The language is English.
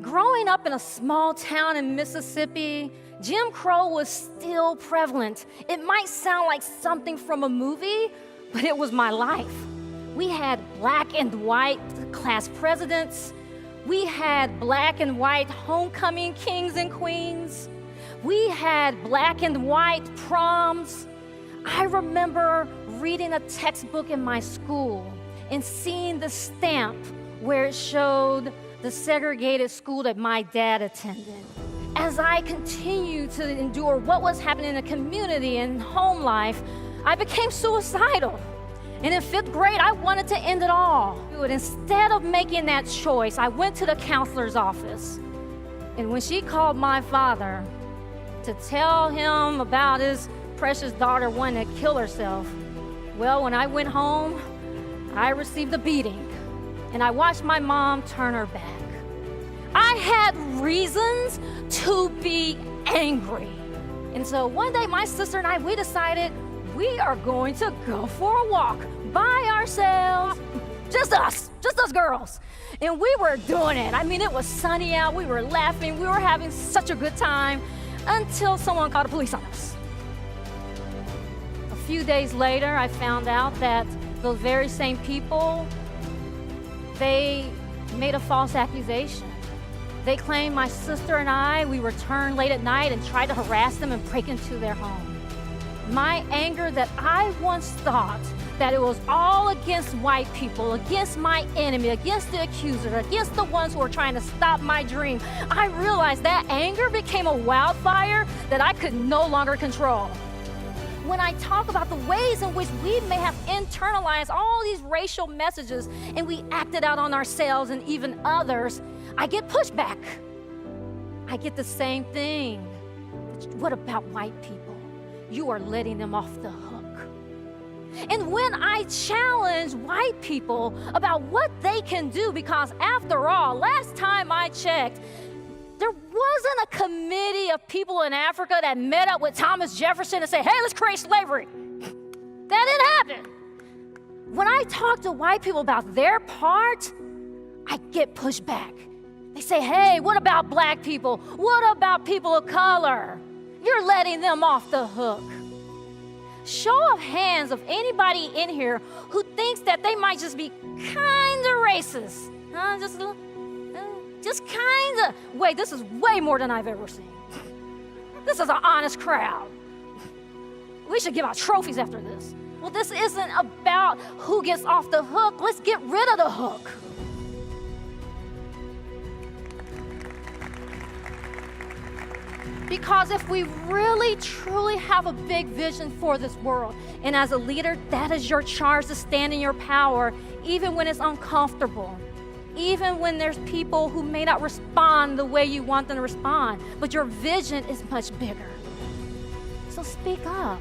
Growing up in a small town in Mississippi, Jim Crow was still prevalent. It might sound like something from a movie, but it was my life. We had black and white class presidents. We had black and white homecoming kings and queens. We had black and white proms. I remember reading a textbook in my school and seeing the stamp where it showed the segregated school that my dad attended. As I continued to endure what was happening in the community and home life, I became suicidal. And in 5th grade, I wanted to end it all. But instead of making that choice, I went to the counselor's office. And when she called my father to tell him about his precious daughter wanting to kill herself, well, when I went home, I received a beating. And I watched my mom turn her back. I had reasons to be angry. And so one day, my sister and I, we decided we are going to go for a walk by ourselves. Just us girls. And we were doing it. I mean, it was sunny out, we were laughing, we were having such a good time until someone called the police on us. A few days later, I found out that those very same people, they made a false accusation. They claimed my sister and I, we returned late at night and tried to harass them and break into their home. My anger that I once thought that it was all against white people, against my enemy, against the accuser, against the ones who were trying to stop my dream, I realized that anger became a wildfire that I could no longer control. When I talk about the ways in which we may have internalized all these racial messages and we acted out on ourselves and even others, I get pushback. I get the same thing. What about white people? You are letting them off the hook. And when I challenge white people about what they can do, because after all, last time I checked, there wasn't a committee of people in Africa that met up with Thomas Jefferson and said, hey, let's create slavery. That didn't happen. When I talk to white people about their part, I get pushed back. They say, hey, what about black people? What about people of color? You're letting them off the hook. Show of hands of anybody in here who thinks that they might just be kind of racist. Just kind of. Wait, this is way more than I've ever seen. This is an honest crowd. We should give out trophies after this. Well, this isn't about who gets off the hook. Let's get rid of the hook. Because if we really, truly have a big vision for this world, and as a leader, that is your charge to stand in your power, even when it's uncomfortable, even when there's people who may not respond the way you want them to respond, but your vision is much bigger. So speak up.